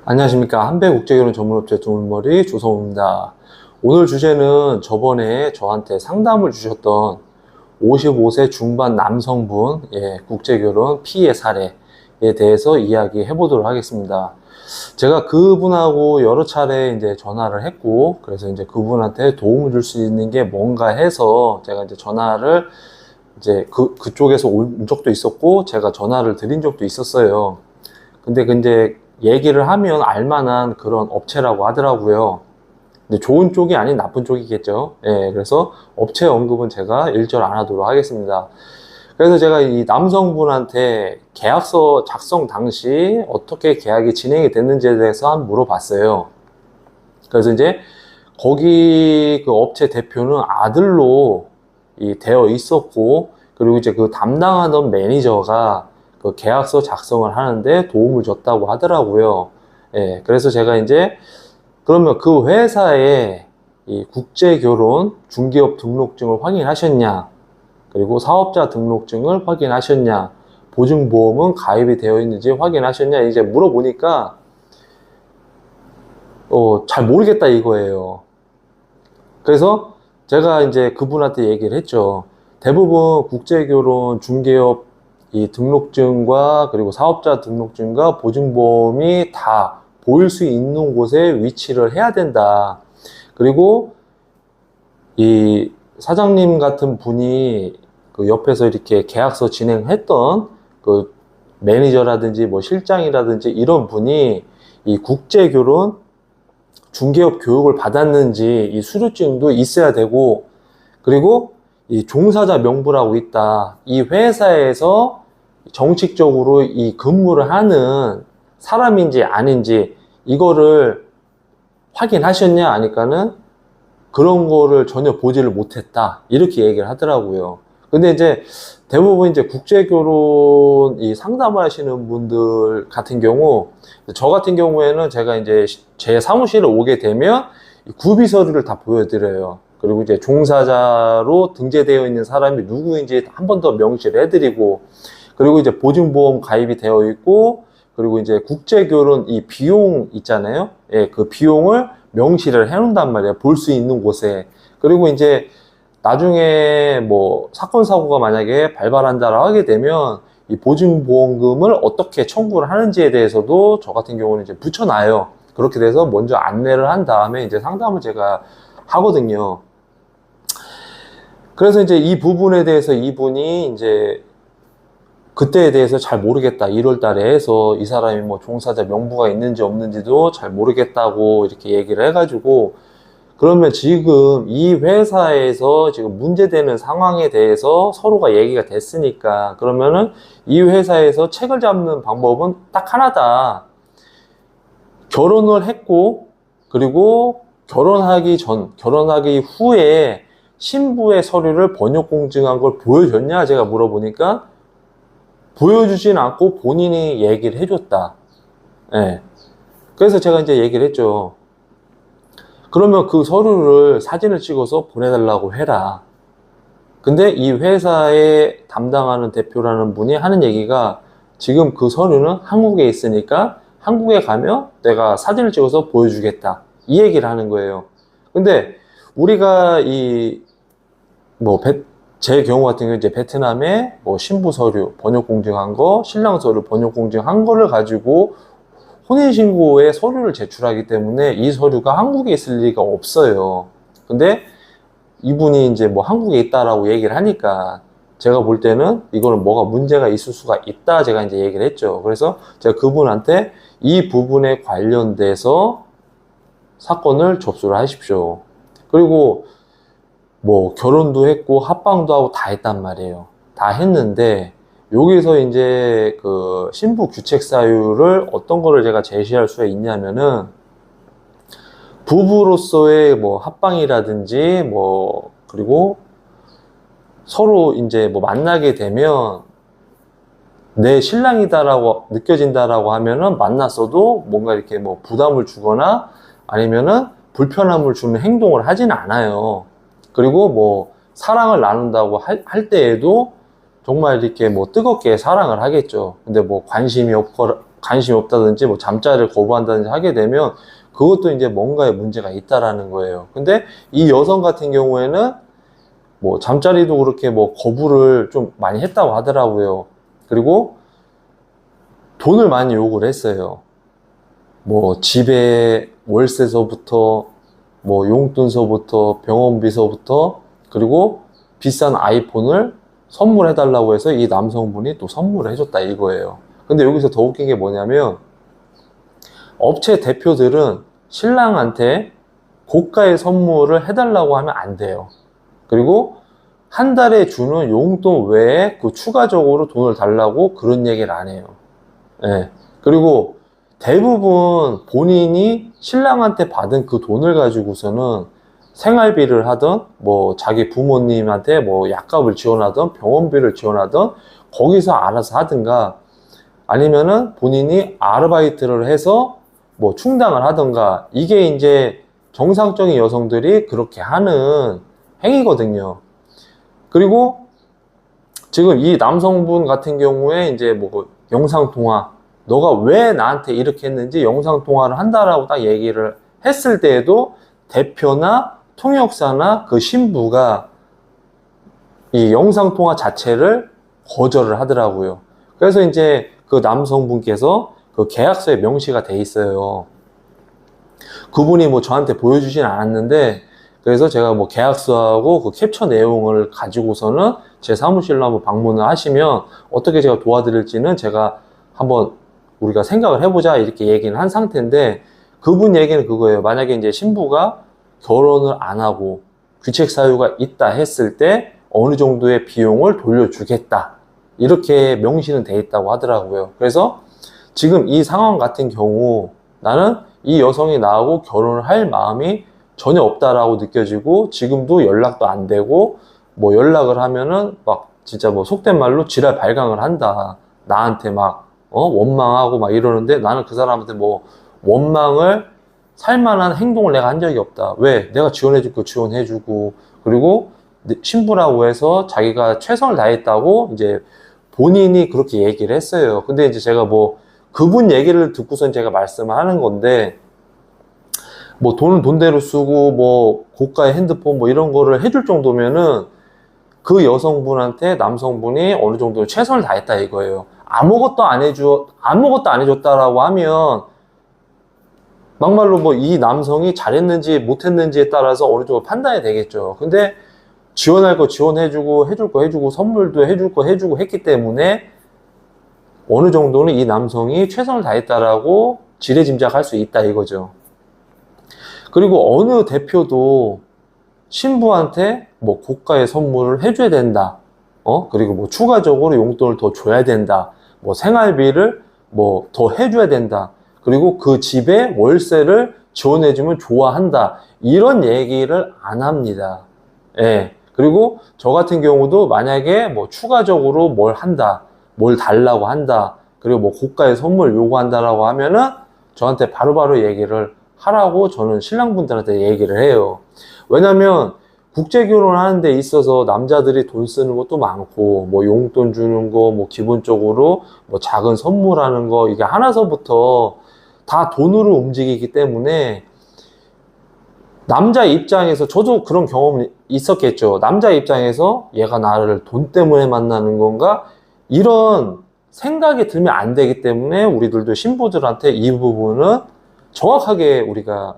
안녕하십니까. 한배국제결혼 전문업체 두물머리 조성우입니다. 오늘 주제는 저번에 저한테 상담을 주셨던 55세 중반 남성분 국제결혼 피해 사례에 대해서 이야기해 보도록 하겠습니다. 제가 그분하고 여러 차례 이제 전화를 했고, 그래서 이제 그분한테 도움을 줄 수 있는 게 뭔가 해서 제가 이제 전화를 이제 그쪽에서 온 적도 있었고, 제가 전화를 드린 적도 있었어요. 근데 이제 얘기를 하면 알만한 그런 업체라고 하더라고요. 근데 좋은 쪽이 아닌 나쁜 쪽이겠죠. 그래서 업체 언급은 제가 일절 안 하도록 하겠습니다. 그래서 제가 이 남성분한테 계약서 작성 당시 어떻게 계약이 진행이 됐는지에 대해서 한번 물어봤어요. 그래서 이제 거기 그 업체 대표는 아들로 되어 있었고, 그리고 이제 그 담당하던 매니저가 그 계약서 작성을 하는데 도움을 줬다고 하더라고요. 그래서 제가 이제 그러면 그 회사에 이 국제결혼 중개업 등록증을 확인하셨냐, 그리고 사업자 등록증을 확인하셨냐, 보증보험은 가입이 되어 있는지 확인하셨냐, 이제 물어보니까 잘 모르겠다 이거예요. 그래서 제가 이제 그분한테 얘기를 했죠. 대부분 국제결혼 중개업 이 등록증과 그리고 사업자 등록증과 보증보험이 다 보일 수 있는 곳에 위치를 해야 된다. 그리고 이 사장님 같은 분이 그 옆에서 이렇게 계약서 진행했던 그 매니저라든지 뭐 실장이라든지 이런 분이 이 국제결혼 중개업 교육을 받았는지 이 수료증도 있어야 되고, 그리고 이 종사자 명부라고 있다. 이 회사에서 정식적으로 이 근무를 하는 사람인지 아닌지 이거를 확인하셨냐 하니까는 그런 거를 전혀 보지를 못했다. 이렇게 얘기를 하더라고요. 근데 이제 대부분 이제 국제결혼 이 상담을 하시는 분들 같은 경우, 저 같은 경우에는 제가 이제 제 사무실에 오게 되면 구비 서류를 다 보여드려요. 그리고 이제 종사자로 등재되어 있는 사람이 누구인지 한 번 더 명시를 해드리고, 그리고 이제 보증보험 가입이 되어 있고, 그리고 이제 국제결혼 이 비용 있잖아요. 그 비용을 명시를 해놓는단 말이에요. 볼 수 있는 곳에. 그리고 이제 나중에 뭐 사건 사고가 만약에 발발한다라고 하게 되면 이 보증보험금을 어떻게 청구를 하는지에 대해서도 저 같은 경우는 이제 붙여놔요. 그렇게 돼서 먼저 안내를 한 다음에 이제 상담을 제가 하거든요. 그래서 이제 이 부분에 대해서 이분이 이제 그때에 대해서 잘 모르겠다. 1월 달에 해서 이 사람이 뭐 종사자 명부가 있는지 없는지도 잘 모르겠다고 이렇게 얘기를 해가지고, 그러면 지금 이 회사에서 지금 문제되는 상황에 대해서 서로가 얘기가 됐으니까, 그러면은 이 회사에서 책을 잡는 방법은 딱 하나다. 결혼을 했고, 그리고 결혼하기 후에 신부의 서류를 번역 공증한 걸 보여줬냐? 제가 물어보니까 보여주진 않고 본인이 얘기를 해줬다. 그래서 제가 이제 얘기를 했죠. 그러면 그 서류를 사진을 찍어서 보내달라고 해라. 근데 이 회사에 담당하는 대표라는 분이 하는 얘기가, 지금 그 서류는 한국에 있으니까 한국에 가면 내가 사진을 찍어서 보여주겠다. 이 얘기를 하는 거예요. 근데 우리가 제 경우 같은 경우 이제 베트남에 뭐 신부 서류 번역 공증한 거, 신랑 서류 번역 공증한 거를 가지고 혼인신고에 서류를 제출하기 때문에 이 서류가 한국에 있을 리가 없어요. 근데 이분이 이제 뭐 한국에 있다라고 얘기를 하니까 제가 볼 때는 이거는 뭐가 문제가 있을 수가 있다. 제가 이제 얘기를 했죠. 그래서 제가 그분한테 이 부분에 관련돼서 사건을 접수를 하십시오. 그리고 뭐 결혼도 했고 합방도 하고 다 했단 말이에요. 다 했는데 여기서 이제 그 신부 규책 사유를 어떤 거를 제가 제시할 수가 있냐면은, 부부로서의 뭐 합방이라든지 뭐, 그리고 서로 이제 뭐 만나게 되면 내 신랑이다라고 느껴진다라고 하면은 만났어도 뭔가 이렇게 뭐 부담을 주거나 아니면은 불편함을 주는 행동을 하진 않아요. 그리고 뭐 사랑을 나눈다고 할 때에도 정말 이렇게 뭐 뜨겁게 사랑을 하겠죠. 근데 뭐 관심이 관심이 없다든지 뭐 잠자리를 거부한다든지 하게 되면 그것도 이제 뭔가에 문제가 있다라는 거예요. 근데 이 여성 같은 경우에는 뭐 잠자리도 그렇게 뭐 거부를 좀 많이 했다고 하더라고요. 그리고 돈을 많이 요구를 했어요. 뭐 집에 월세서부터 뭐 용돈서부터 병원비서부터 그리고 비싼 아이폰을 선물해 달라고 해서 이 남성분이 또 선물을 해줬다 이거예요. 근데 여기서 더 웃긴 게 뭐냐면 업체 대표들은 신랑한테 고가의 선물을 해달라고 하면 안 돼요. 그리고 한 달에 주는 용돈 외에 그 추가적으로 돈을 달라고 그런 얘기를 안 해요. 예. 그리고 대부분 본인이 신랑한테 받은 그 돈을 가지고서는 생활비를 하든 뭐 자기 부모님한테 뭐 약값을 지원하든 병원비를 지원하든 거기서 알아서 하든가 아니면은 본인이 아르바이트를 해서 뭐 충당을 하든가 이게 이제 정상적인 여성들이 그렇게 하는 행위거든요. 그리고 지금 이 남성분 같은 경우에 이제 뭐 영상통화 너가 왜 나한테 이렇게 했는지 영상통화를 한다라고 딱 얘기를 했을 때에도 대표나 통역사나 그 신부가 이 영상통화 자체를 거절을 하더라고요. 그래서 이제 그 남성분께서 그 계약서에 명시가 돼 있어요. 그분이 뭐 저한테 보여주진 않았는데 그래서 제가 뭐 계약서하고 그 캡처 내용을 가지고서는 제 사무실로 한번 방문을 하시면 어떻게 제가 도와드릴지는 제가 한번 우리가 생각을 해보자 이렇게 얘기는 한 상태인데 그분 얘기는 그거예요. 만약에 이제 신부가 결혼을 안 하고 귀책 사유가 있다 했을 때 어느 정도의 비용을 돌려주겠다 이렇게 명시는 돼 있다고 하더라고요. 그래서 지금 이 상황 같은 경우 나는 이 여성이 나하고 결혼을 할 마음이 전혀 없다라고 느껴지고 지금도 연락도 안 되고 뭐 연락을 하면은 막 진짜 뭐 속된 말로 지랄 발광을 한다. 나한테 막 원망하고 막 이러는데 나는 그 사람한테 뭐 원망을 살만한 행동을 내가 한 적이 없다. 왜? 내가 지원해줄 거 지원해주고 그리고 신부라고 해서 자기가 최선을 다했다고 이제 본인이 그렇게 얘기를 했어요. 근데 이제 제가 뭐 그분 얘기를 듣고선 제가 말씀을 하는 건데 뭐 돈은 돈대로 쓰고 뭐 고가의 핸드폰 뭐 이런 거를 해줄 정도면은 그 여성분한테 남성분이 어느 정도 최선을 다했다 이거예요. 아무것도 안 해줬다라고 하면 막말로 뭐 이 남성이 잘했는지 못했는지에 따라서 어느 정도 판단이 되겠죠. 근데 지원할 거 지원해주고 해줄 거 해주고 선물도 해줄 거 해주고 했기 때문에 어느 정도는 이 남성이 최선을 다했다라고 지레짐작할 수 있다 이거죠. 그리고 어느 대표도 신부한테 뭐 고가의 선물을 해줘야 된다. 그리고 뭐 추가적으로 용돈을 더 줘야 된다. 뭐 생활비를 뭐 더 해줘야 된다. 그리고 그 집에 월세를 지원해주면 좋아한다. 이런 얘기를 안 합니다. 예. 그리고 저 같은 경우도 만약에 뭐 추가적으로 뭘 한다. 뭘 달라고 한다. 그리고 뭐 고가의 선물 요구한다라고 하면은 저한테 바로바로 얘기를 하라고 저는 신랑분들한테 얘기를 해요. 왜냐면 국제 결혼하는 데 있어서 남자들이 돈 쓰는 것도 많고 뭐 용돈 주는 거 뭐 기본적으로 뭐 작은 선물하는 거 이게 하나서부터 다 돈으로 움직이기 때문에 남자 입장에서 저도 그런 경험이 있었겠죠. 남자 입장에서 얘가 나를 돈 때문에 만나는 건가 이런 생각이 들면 안 되기 때문에 우리들도 신부들한테 이 부분은 정확하게 우리가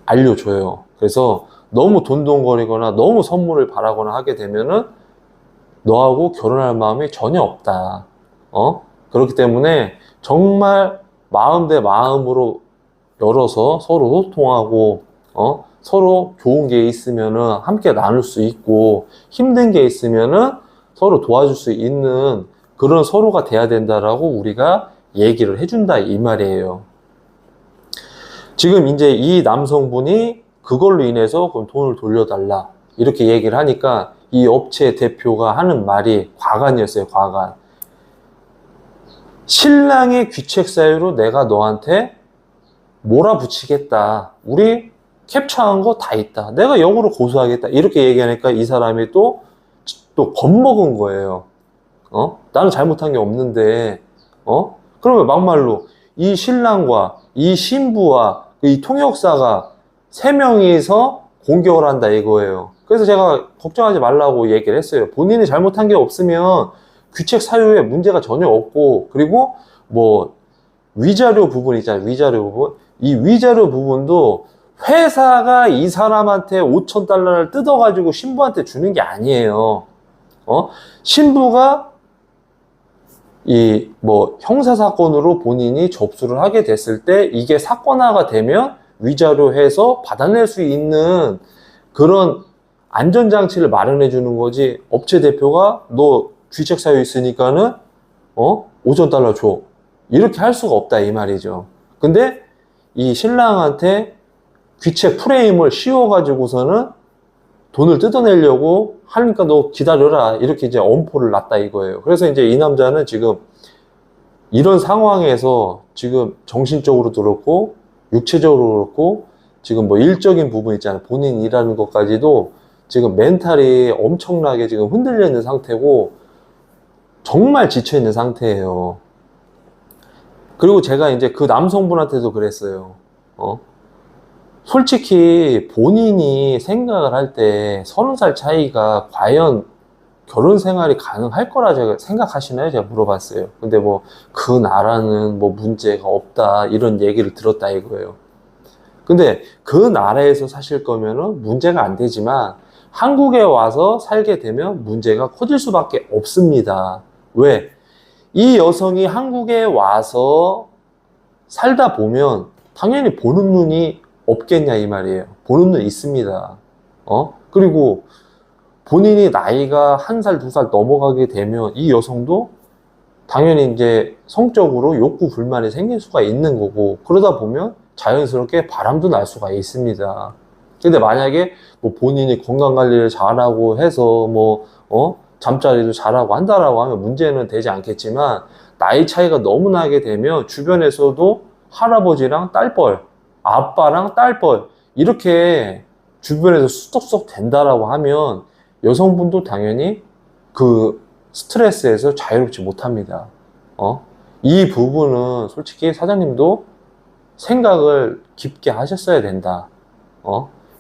알려줘요. 그래서 너무 돈돈거리거나 너무 선물을 바라거나 하게 되면은 너하고 결혼할 마음이 전혀 없다. 그렇기 때문에 정말 마음 대 마음으로 열어서 서로 소통하고, 서로 좋은 게 있으면은 함께 나눌 수 있고, 힘든 게 있으면은 서로 도와줄 수 있는 그런 서로가 돼야 된다라고 우리가 얘기를 해준다 이 말이에요. 지금 이제 이 남성분이 그걸로 인해서 그럼 돈을 돌려달라 이렇게 얘기를 하니까 이 업체 대표가 하는 말이 과간이었어요. 과간. 신랑의 귀책 사유로 내가 너한테 몰아붙이겠다. 우리 캡처한 거 다 있다. 내가 역으로 고소하겠다. 이렇게 얘기하니까 이 사람이 또 겁먹은 거예요. 나는 잘못한 게 없는데, 그러면 막말로 이 신랑과 이 신부와 이 통역사가 세 명이서 공격을 한다 이거예요. 그래서 제가 걱정하지 말라고 얘기를 했어요. 본인이 잘못한 게 없으면 귀책 사유에 문제가 전혀 없고, 그리고 뭐 위자료 부분 있잖아요. 위자료 부분. 이 위자료 부분도 회사가 이 사람한테 5천 달러를 뜯어가지고 신부한테 주는 게 아니에요. 신부가 이 뭐 형사사건으로 본인이 접수를 하게 됐을 때 이게 사건화가 되면 위자료 해서 받아낼 수 있는 그런 안전장치를 마련해 주는 거지, 업체 대표가 너 귀책 사유 있으니까는 5천 달러 줘, 이렇게 할 수가 없다 이 말이죠. 근데 이 신랑한테 귀책 프레임을 씌워가지고서는 돈을 뜯어내려고 하니까 너 기다려라, 이렇게 이제 엄포를 놨다 이거예요. 그래서 이제 이 남자는 지금 이런 상황에서 지금 정신적으로도 그렇고 육체적으로 그렇고 지금 뭐 일적인 부분 있잖아요. 본인 일하는 것까지도 지금 멘탈이 엄청나게 지금 흔들려 있는 상태고 정말 지쳐 있는 상태예요. 그리고 제가 이제 그 남성분한테도 그랬어요. 솔직히 본인이 생각을 할 때 30살 차이가 과연 결혼 생활이 가능할 거라 제가 생각하시나요? 제가 물어봤어요. 근데 뭐 그 나라는 뭐 문제가 없다 이런 얘기를 들었다 이거예요. 근데 그 나라에서 사실 거면은 문제가 안 되지만 한국에 와서 살게 되면 문제가 커질 수밖에 없습니다. 왜? 이 여성이 한국에 와서 살다 보면 당연히 보는 눈이 없겠냐 이 말이에요. 보는 눈 있습니다. 그리고 본인이 나이가 1살, 2살 넘어가게 되면 이 여성도 당연히 이제 성적으로 욕구 불만이 생길 수가 있는 거고, 그러다 보면 자연스럽게 바람도 날 수가 있습니다. 근데 만약에 뭐 본인이 건강 관리를 잘하고 해서 뭐 잠자리도 잘하고 한다라고 하면 문제는 되지 않겠지만, 나이 차이가 너무 나게 되면 주변에서도 할아버지랑 딸뻘, 아빠랑 딸뻘 이렇게 주변에서 수덕수덕 된다라고 하면 여성분도 당연히 그 스트레스에서 자유롭지 못합니다. 이 부분은 솔직히 사장님도 생각을 깊게 하셨어야 된다.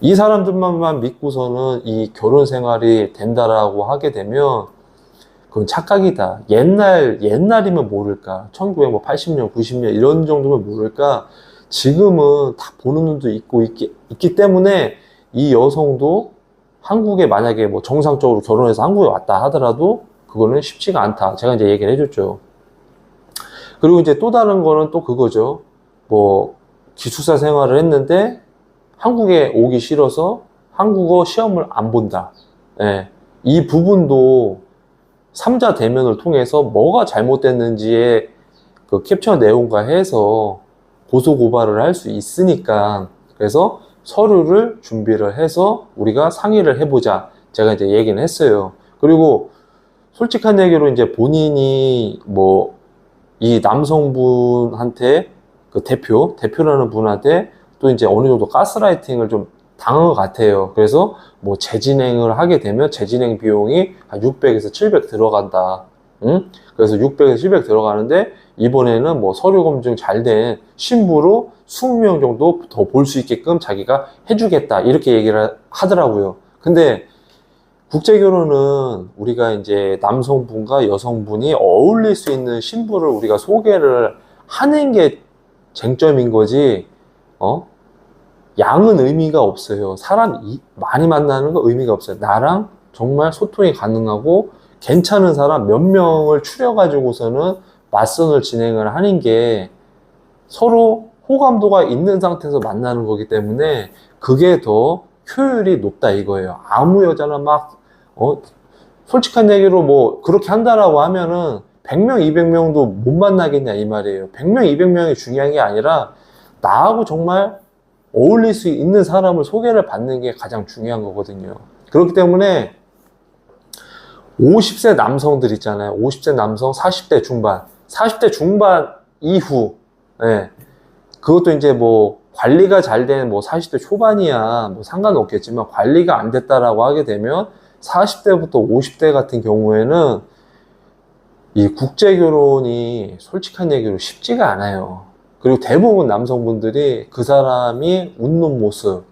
이 사람들만 믿고서는 이 결혼 생활이 된다라고 하게 되면 그건 착각이다. 옛날이면 모를까. 1980년, 90년 이런 정도면 모를까. 지금은 다 보는 눈도 있기 때문에 이 여성도 한국에 만약에 뭐 정상적으로 결혼해서 한국에 왔다 하더라도 그거는 쉽지가 않다. 제가 이제 얘기를 해줬죠. 그리고 이제 또 다른 거는 또 그거죠. 뭐 기숙사 생활을 했는데 한국에 오기 싫어서 한국어 시험을 안 본다. 예. 이 부분도 3자 대면을 통해서 뭐가 잘못됐는지의 그 캡처 내용과 해서 고소고발을 할 수 있으니까, 그래서 서류를 준비를 해서 우리가 상의를 해보자. 제가 이제 얘기는 했어요. 그리고 솔직한 얘기로 이제 본인이 뭐 이 남성분한테 그 대표라는 분한테 또 이제 어느 정도 가스라이팅을 좀 당한 것 같아요. 그래서 뭐 재진행을 하게 되면 재진행 비용이 한 600에서 700 들어간다. 응? 그래서 600에서 700 들어가는데 이번에는 뭐 서류 검증 잘 된 신부로 20명 정도 더 볼 수 있게끔 자기가 해주겠다. 이렇게 얘기를 하더라고요. 근데 국제결혼은 우리가 이제 남성분과 여성분이 어울릴 수 있는 신부를 우리가 소개를 하는 게 쟁점인 거지, 양은 의미가 없어요. 사람 많이 만나는 거 의미가 없어요. 나랑 정말 소통이 가능하고 괜찮은 사람 몇 명을 추려가지고서는 맞선을 진행을 하는 게 서로 호감도가 있는 상태에서 만나는 거기 때문에 그게 더 효율이 높다 이거예요. 아무 여자나 막 솔직한 얘기로 뭐 그렇게 한다라고 하면은 100명, 200명도 못 만나겠냐 이 말이에요. 100명, 200명이 중요한 게 아니라 나하고 정말 어울릴 수 있는 사람을 소개를 받는 게 가장 중요한 거거든요. 그렇기 때문에 50세 남성들 있잖아요. 50세 남성, 40대 중반 이후, 예. 그것도 이제 뭐 관리가 잘 된 뭐 40대 초반이야 뭐 상관없겠지만, 관리가 안 됐다라고 하게 되면 40대부터 50대 같은 경우에는 이 국제 결혼이 솔직한 얘기로 쉽지가 않아요. 그리고 대부분 남성분들이 그 사람이 웃는 모습,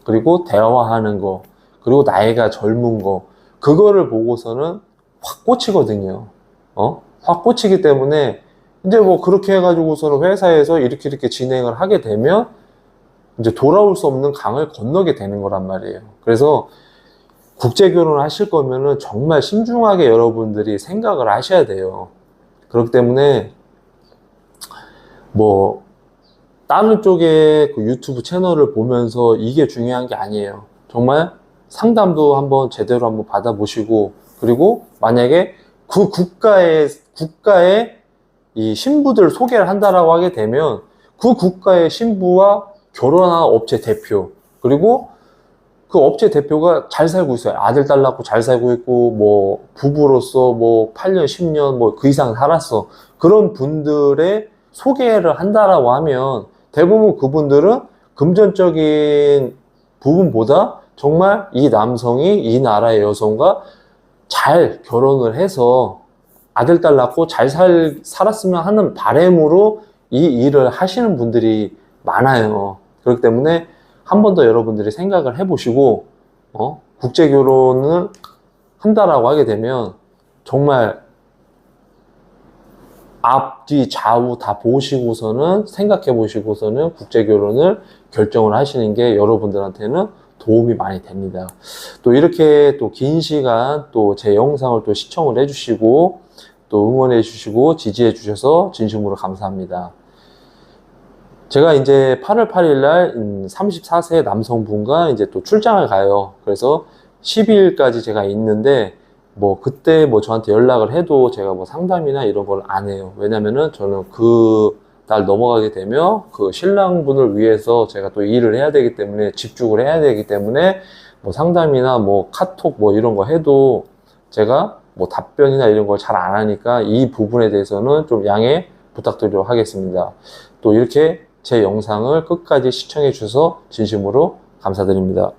그리고 대화하는 거, 그리고 나이가 젊은 거, 그거를 보고서는 확 꽂히거든요. 확 꽂히기 때문에 이제 뭐 그렇게 해가지고서는 회사에서 이렇게 진행을 하게 되면 이제 돌아올 수 없는 강을 건너게 되는 거란 말이에요. 그래서 국제 결혼을 하실 거면은 정말 신중하게 여러분들이 생각을 하셔야 돼요. 그렇기 때문에 뭐 다른 쪽에 그 유튜브 채널을 보면서 이게 중요한 게 아니에요. 정말 상담도 한번 제대로 한번 받아보시고, 그리고 만약에 그 국가의 이 신부들 소개를 한다라고 하게 되면 그 국가의 신부와 결혼한 업체 대표, 그리고 그 업체 대표가 잘 살고 있어요. 아들, 딸 낳고 잘 살고 있고, 뭐, 부부로서 뭐, 8년, 10년, 뭐, 그 이상 살았어. 그런 분들의 소개를 한다라고 하면 대부분 그분들은 금전적인 부분보다 정말 이 남성이 이 나라의 여성과 잘 결혼을 해서 아들, 딸 낳고 잘 살았으면 하는 바람으로 이 일을 하시는 분들이 많아요. 그렇기 때문에 한 번 더 여러분들이 생각을 해보시고, 국제 결혼을 한다라고 하게 되면 정말 앞뒤 좌우 다 보시고서는 생각해 보시고서는 국제 결혼을 결정을 하시는 게 여러분들한테는 도움이 많이 됩니다. 또 이렇게 또 긴 시간 또 제 영상을 또 시청을 해주시고 또 응원해 주시고 지지해 주셔서 진심으로 감사합니다. 제가 이제 8월 8일 날 34세 남성분과 이제 또 출장을 가요. 그래서 12일까지 제가 있는데 뭐 그때 뭐 저한테 연락을 해도 제가 뭐 상담이나 이런 걸 안 해요. 왜냐면은 저는 그 날 넘어가게 되면 그 신랑분을 위해서 제가 또 일을 해야 되기 때문에 집중을 해야 되기 때문에 뭐 상담이나 뭐 카톡 뭐 이런 거 해도 제가 뭐 답변이나 이런 걸 잘 안 하니까 이 부분에 대해서는 좀 양해 부탁드리도록 하겠습니다. 또 이렇게 제 영상을 끝까지 시청해 주셔서 진심으로 감사드립니다.